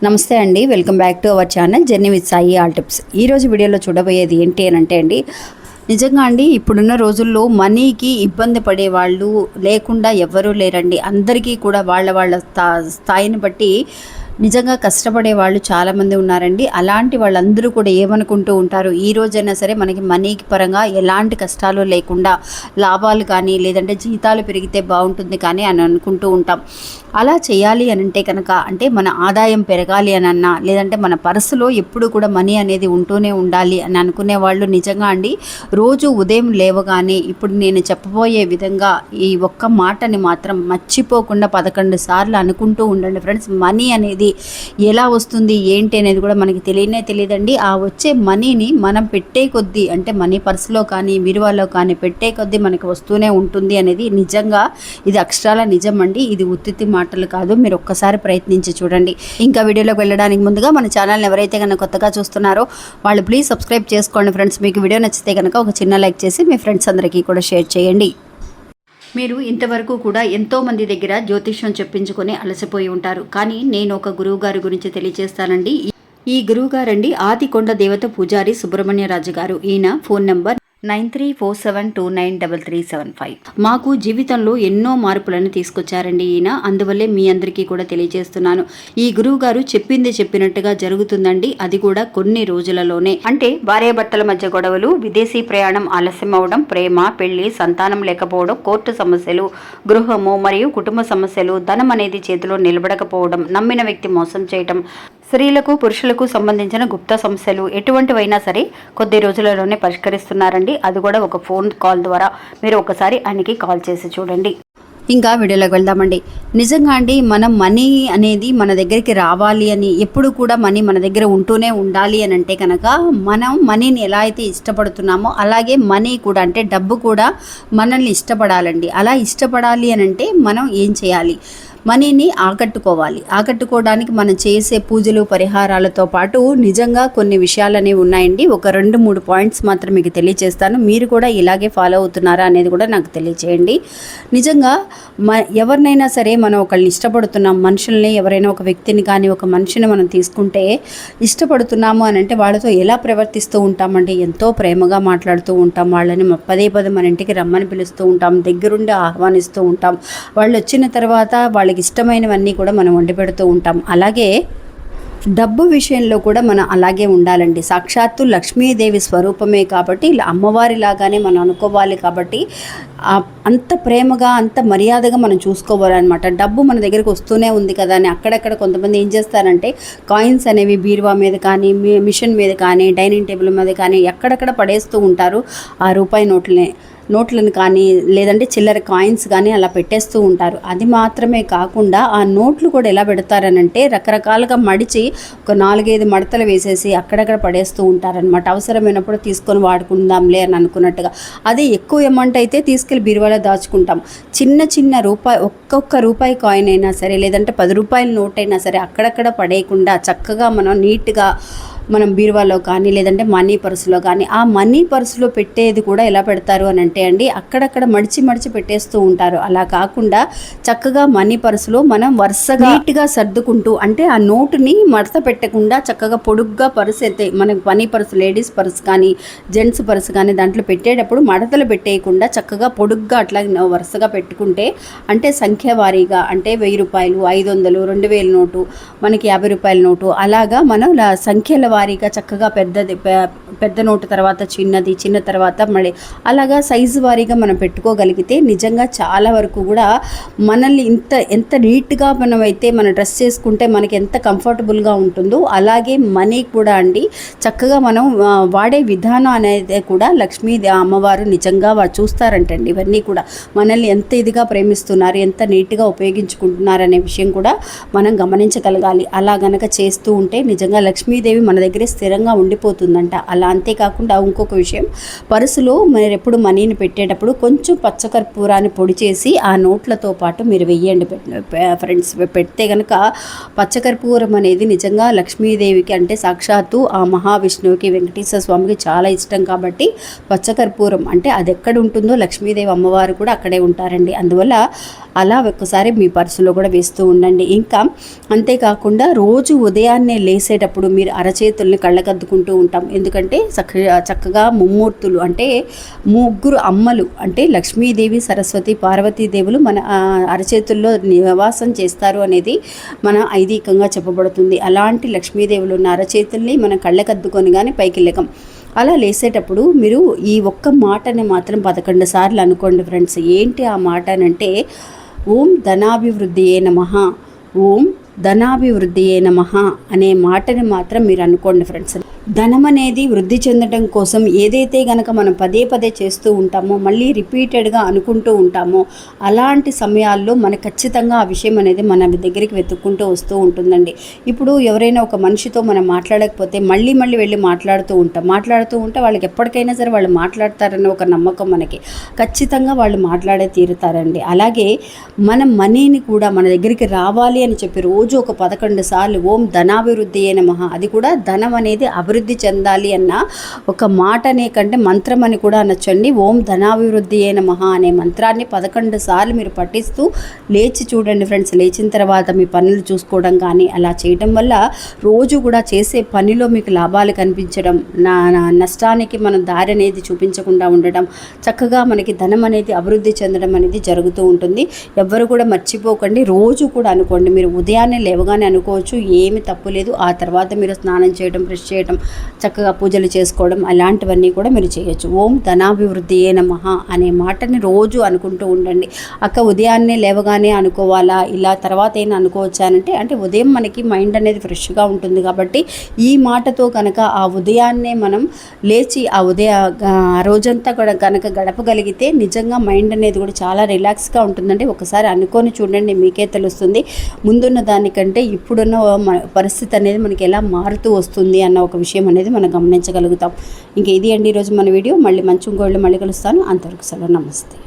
నమస్తే అండి, welcome back to our channel journey with Sai all tips. ఈరోజు వీడియోలో చూడబోయేది ఏంటి అని అంటే అండి, నిజంగా అండి ఇప్పుడున్న రోజుల్లో మనీకి ఇబ్బంది పడే వాళ్ళు లేకుండా ఎవ్వరూ లేరండి. అందరికీ కూడా వాళ్ళ స్థాయిని బట్టి నిజంగా కష్టపడే వాళ్ళు చాలామంది ఉన్నారండి. అలాంటి వాళ్ళందరూ కూడా ఏమనుకుంటూ ఉంటారు, ఈ రోజైనా సరే మనకి మనీకి పరంగా ఎలాంటి కష్టాలు లేకుండా లాభాలు కానీ లేదంటే జీతాలు పెరిగితే బాగుంటుంది కానీ అని అనుకుంటూ ఉంటాం. అలా చేయాలి అని అంటే కనుక అంటే మన ఆదాయం పెరగాలి అని అన్నా లేదంటే మన పర్సులో ఎప్పుడు కూడా మనీ అనేది ఉంటూనే ఉండాలి అని అనుకునే వాళ్ళు నిజంగా అండి రోజు ఉదయం లేవగానే ఇప్పుడు నేను చెప్పబోయే విధంగా ఈ ఒక్క మాటని మాత్రం మర్చిపోకుండా 11 సార్లు అనుకుంటూ ఉండండి ఫ్రెండ్స్. మనీ అనేది ఎలా వస్తుంది ఏంటి అనేది కూడా మనకి తెలియదండి. ఆ వచ్చే మనీని మనం పెట్టే కొద్దీ అంటే మనీ పర్సులో కానీ బీరువాలో కానీ పెట్టే కొద్దీ మనకి వస్తూనే ఉంటుంది అనేది నిజంగా ఇది అక్షరాల నిజం అండి. ఇది ఉత్తితి మాటలు కాదు, మీరు ఒక్కసారి ప్రయత్నించి చూడండి. ఇంకా వీడియోలోకి వెళ్ళడానికి ముందుగా మన ఛానల్ని ఎవరైతే కనుక కొత్తగా చూస్తున్నారో వాళ్ళు ప్లీజ్ సబ్స్క్రైబ్ చేసుకోండి ఫ్రెండ్స్. మీకు వీడియో నచ్చితే కనుక ఒక చిన్న లైక్ చేసి మీ ఫ్రెండ్స్ అందరికీ కూడా షేర్ చేయండి. మీరు ఇంతవరకు కూడా ఎంతోమంది దగ్గర జ్యోతిష్యం చెప్పించుకొని అలసిపోయి ఉంటారు, కానీ నేను ఒక గురువు గారి గురించి తెలియజేస్తానండి. ఈ గురువు గారండి ఆదికొండ దేవత పూజారి సుబ్రహ్మణ్యరాజు గారు. ఈయన ఫోన్ నెంబర్ 9347293375. మాకు జీవితంలో ఎన్నో మార్పులను తీసుకొచ్చారండి ఈయన. అందువల్లే మీ అందరికీ కూడా తెలియజేస్తున్నాను, ఈ గురువు గారు చెప్పింది చెప్పినట్టుగా జరుగుతుందండి. అది కూడా కొన్ని రోజులలోనే. అంటే భార్యాభర్తల మధ్య గొడవలు, విదేశీ ప్రయాణం ఆలస్యం అవడం, ప్రేమ, పెళ్లి, సంతానం లేకపోవడం, కోర్టు సమస్యలు, గృహము మరియు కుటుంబ సమస్యలు, ధనం అనేది చేతిలో నిలబడకపోవడం, నమ్మిన వ్యక్తి మోసం చేయటం, స్త్రీలకు పురుషులకు సంబంధించిన గుప్త సమస్యలు ఎటువంటివైనా సరే కొద్ది రోజులలోనే పరిష్కరిస్తున్నారండి. అది కూడా ఒక ఫోన్ కాల్ ద్వారా. మీరు ఒకసారి ఆయనకి కాల్ చేసి చూడండి. ఇంకా వీడియోలోకి వెళ్దామండి. నిజంగా అండి మనం మనీ అనేది మన దగ్గరికి రావాలి అని ఎప్పుడు కూడా మనీ మన దగ్గర ఉంటూనే ఉండాలి అని అంటే కనుక మనం మనీని ఎలా అయితే ఇష్టపడుతున్నామో అలాగే మనీ కూడా అంటే డబ్బు కూడా మనల్ని ఇష్టపడాలండి. అలా ఇష్టపడాలి అని అంటే మనం ఏం చేయాలి, మనీని ఆకట్టుకోవడానికి మనం చేసే పూజలు పరిహారాలతో పాటు నిజంగా కొన్ని విషయాలు అనేవి ఉన్నాయండి. ఒక 2-3 పాయింట్స్ మాత్రం మీకు తెలియజేస్తాను. మీరు కూడా ఇలాగే ఫాలో అవుతున్నారా అనేది కూడా నాకు తెలియజేయండి. నిజంగా ఎవరినైనా సరే మనం ఒకళ్ళని ఇష్టపడుతున్నాం, మనుషుల్ని ఎవరైనా ఒక వ్యక్తిని కానీ ఒక మనిషిని మనం తీసుకుంటే ఇష్టపడుతున్నాము అని అంటే వాళ్ళతో ఎలా ప్రవర్తిస్తూ ఉంటామండి, ఎంతో ప్రేమగా మాట్లాడుతూ ఉంటాం, వాళ్ళని పదే మన ఇంటికి రమ్మని పిలుస్తూ ఉంటాం, దగ్గరుండి ఆహ్వానిస్తూ ఉంటాం. వాళ్ళు వచ్చిన తర్వాత వాళ్ళకి ఇష్టమైనవన్నీ కూడా మనం వండి పెడుతూ ఉంటాం. అలాగే డబ్బు విషయంలో కూడా మనం అలాగే ఉండాలండి. సాక్షాత్తు లక్ష్మీదేవి స్వరూపమే కాబట్టి ఇలా అమ్మవారిలాగానే మనం అనుకోవాలి. కాబట్టి అంత ప్రేమగా అంత మర్యాదగా మనం చూసుకోవాలన్నమాట. డబ్బు మన దగ్గరికి వస్తూనే ఉంది కదా అని అక్కడక్కడ కొంతమంది ఏం చేస్తారంటే కాయిన్స్ అనేవి బీరువా మీద కానీ మిషన్ మీద కానీ డైనింగ్ టేబుల్ మీద కానీ ఎక్కడెక్కడ పడేస్తూ ఉంటారు. ఆ రూపాయి నోట్లను కానీ లేదంటే చిల్లర కాయిన్స్ కానీ అలా పెట్టేస్తూ ఉంటారు. అది మాత్రమే కాకుండా ఆ నోట్లు కూడా ఎలా పెడతారనంటే రకరకాలుగా మడిచి ఒక 4-5 మడతలు వేసేసి అక్కడక్కడ పడేస్తూ ఉంటారనమాట. అవసరమైనప్పుడు తీసుకొని వాడుకుందాంలే అని అనుకున్నట్టుగా. అదే ఎక్కువ అమౌంట్ అయితే తీసుకెళ్ళి బీరువాలో దాచుకుంటాం. చిన్న ఒక్కొక్క రూపాయి కాయిన్ అయినా సరే లేదంటే 10 రూపాయల నోట్ అయినా సరే అక్కడక్కడ పడేయకుండా చక్కగా మనం నీట్గా మనం బీరువాలో కానీ లేదంటే మనీ పర్సులో కానీ, ఆ మనీ పర్సులో పెట్టేది కూడా ఎలా పెడతారు అని అంటే అండి అక్కడక్కడ మడిచి పెట్టేస్తూ ఉంటారు. అలా కాకుండా చక్కగా మనీ పర్సులో మనం వరుసగా నీట్గా సర్దుకుంటూ అంటే ఆ నోటుని మడత పెట్టకుండా చక్కగా పొడుగ్గా పర్సు అయితే మనకి మనీ పర్సు లేడీస్ పర్సు కానీ జెంట్స్ పర్సు కానీ దాంట్లో పెట్టేటప్పుడు మడతలు పెట్టేయకుండా చక్కగా పొడుగ్గా అట్లా వరుసగా పెట్టుకుంటే అంటే సంఖ్యావారీగా అంటే 1000 రూపాయలు, 500, 2000 నోటు, మనకి 50 రూపాయల నోటు అలాగా మనం సంఖ్యల వారీగా చక్కగా పెద్ద నోటు తర్వాత చిన్న తర్వాత మళ్ళీ అలాగా సైజు వారీగా మనం పెట్టుకోగలిగితే నిజంగా చాలా వరకు కూడా మనల్ని ఎంత నీట్గా మనం అయితే మన డ్రెస్ చేసుకుంటే మనకి ఎంత కంఫర్టబుల్గా ఉంటుందో అలాగే మనీ కూడా అండి చక్కగా మనం వాడే విధానం అనేది కూడా లక్ష్మీ అమ్మవారు నిజంగా వారు చూస్తారంటండి. ఇవన్నీ కూడా మనల్ని ఎంత ఇదిగా ప్రేమిస్తున్నారు, ఎంత నీట్గా ఉపయోగించుకుంటున్నారు అనే విషయం కూడా మనం గమనించగలగాలి. అలా గనక చేస్తూ ఉంటే నిజంగా లక్ష్మీదేవి మన దగ్గరే స్థిరంగా ఉండిపోతుందంట. అలా అంతేకాకుండా ఇంకొక విషయం, పర్సులో మీరు ఎప్పుడు మనీని పెట్టేటప్పుడు కొంచెం పచ్చకర్పూరాన్ని పొడి చేసి ఆ నోట్లతో పాటు మీరు వెయ్యండి ఫ్రెండ్స్. పెడితే కనుక పచ్చకర్పూరం అనేది నిజంగా లక్ష్మీదేవికి అంటే సాక్షాత్తు ఆ మహావిష్ణువుకి వెంకటేశ్వర స్వామికి చాలా ఇష్టం కాబట్టి పచ్చకర్పూరం అంటే అది ఎక్కడ ఉంటుందో లక్ష్మీదేవి అమ్మవారు కూడా అక్కడే ఉంటారండి. అందువల్ల అలా ఒక్కసారి మీ పర్సులో కూడా వేస్తూ ఉండండి. ఇంకా అంతేకాకుండా రోజు ఉదయాన్నే లేసేటప్పుడు మీరు అరచేతుల్ని కళ్ళకద్దుకుంటూ ఉంటాం. ఎందుకంటే చక్కగా ముమ్మూర్తులు అంటే ముగ్గురు అమ్మలు అంటే లక్ష్మీదేవి, సరస్వతి, పార్వతీదేవులు మన అరచేతుల్లో నివాసం చేస్తారు అనేది మన ఐదీకంగా చెప్పబడుతుంది. అలాంటి లక్ష్మీదేవులు ఉన్న అరచేతుల్ని మనం కళ్ళకద్దుకొని కానీ పైకి లేకం. అలా లేసేటప్పుడు మీరు ఈ ఒక్క మాటని మాత్రం 11 సార్లు అనుకోండి ఫ్రెండ్స్. ఏంటి ఆ మాట అంటే ఓం ధనాభివృద్ధియే నమః, ఓం ధనాభివృద్ధియే నమః అనే మాటని మాత్రం మీరు అనుకోండి ఫ్రెండ్స్. ధనం అనేది వృద్ధి చెందడం కోసం ఏదైతే గనక మనం పదే పదే చేస్తూ ఉంటామో, మళ్ళీ రిపీటెడ్గా అనుకుంటూ ఉంటామో, అలాంటి సమయాల్లో మనకు ఖచ్చితంగా ఆ విషయం అనేది మన దగ్గరికి వెతుక్కుంటూ వస్తూ ఉంటుందండి. ఇప్పుడు ఎవరైనా ఒక మనిషితో మనం మాట్లాడకపోతే మళ్ళీ వెళ్ళి మాట్లాడుతూ ఉంటే వాళ్ళకి ఎప్పటికైనా సరే వాళ్ళు మాట్లాడతారన్న ఒక నమ్మకం మనకి. ఖచ్చితంగా వాళ్ళు మాట్లాడే తీరుతారండి. అలాగే మనం మనీని కూడా మన దగ్గరికి రావాలి అని చెప్పి రోజు ఒక 11 సార్లు ఓం ధనాభివృద్ధియే నమః, అది కూడా ధనం అనేది అభివృద్ధి చెందాలి అన్న ఒక మాట అనే కంటే మంత్రం అని కూడా అనొచ్చండి. ఓం ధనాభివృద్ధియే నమః అనే మంత్రాన్ని 11 సార్లు మీరు పఠిస్తూ లేచి చూడండి ఫ్రెండ్స్. లేచిన తర్వాత మీ పనులు చూసుకోవడం కానీ అలా చేయడం వల్ల రోజు కూడా చేసే పనిలో మీకు లాభాలు కనిపించడం, నష్టానికి మనం దారి అనేది చూపించకుండా ఉండడం, చక్కగా మనకి ధనం అనేది అభివృద్ధి చెందడం అనేది జరుగుతూ ఉంటుంది. ఎవ్వరు కూడా మర్చిపోకండి, రోజు కూడా అనుకోండి. మీరు ఉదయాన్నే లేవగానే అనుకోవచ్చు, ఏమి తప్పు లేదు. ఆ తర్వాత మీరు స్నానం చేయడం, బ్రష్ చేయడం, చక్కగా పూజలు చేసుకోవడం అలాంటివన్నీ కూడా మీరు చేయొచ్చు. ఓం ధనాభివృద్ధియే నమః అనే మాటని రోజు అనుకుంటూ ఉండండి. అక్క ఉదయాన్నే లేవగానే అనుకోవాలా, ఇలా తర్వాత అయినా అనుకోవచ్చానంటే అంటే ఉదయం మనకి మైండ్ అనేది ఫ్రెష్గా ఉంటుంది కాబట్టి ఈ మాటతో కనుక ఆ ఉదయాన్నే మనం లేచి ఆ రోజంతా కూడా కనుక గడపగలిగితే నిజంగా మైండ్ అనేది కూడా చాలా రిలాక్స్గా ఉంటుందండి. ఒకసారి అనుకొని చూడండి, మీకే తెలుస్తుంది. ముందున్న దానికంటే ఇప్పుడున్న పరిస్థితి అనేది మనకి ఎలా మారుతూ వస్తుంది అన్న ఒక విషయం అనేది మనం గమనించగలుగుతాం. ఇంకా ఇది అండి ఈరోజు మన వీడియో. మళ్ళీ మంచి ఇంకోళ్ళు మళ్ళీ కలుస్తాను. అంతవరకు సెలవు, నమస్తే.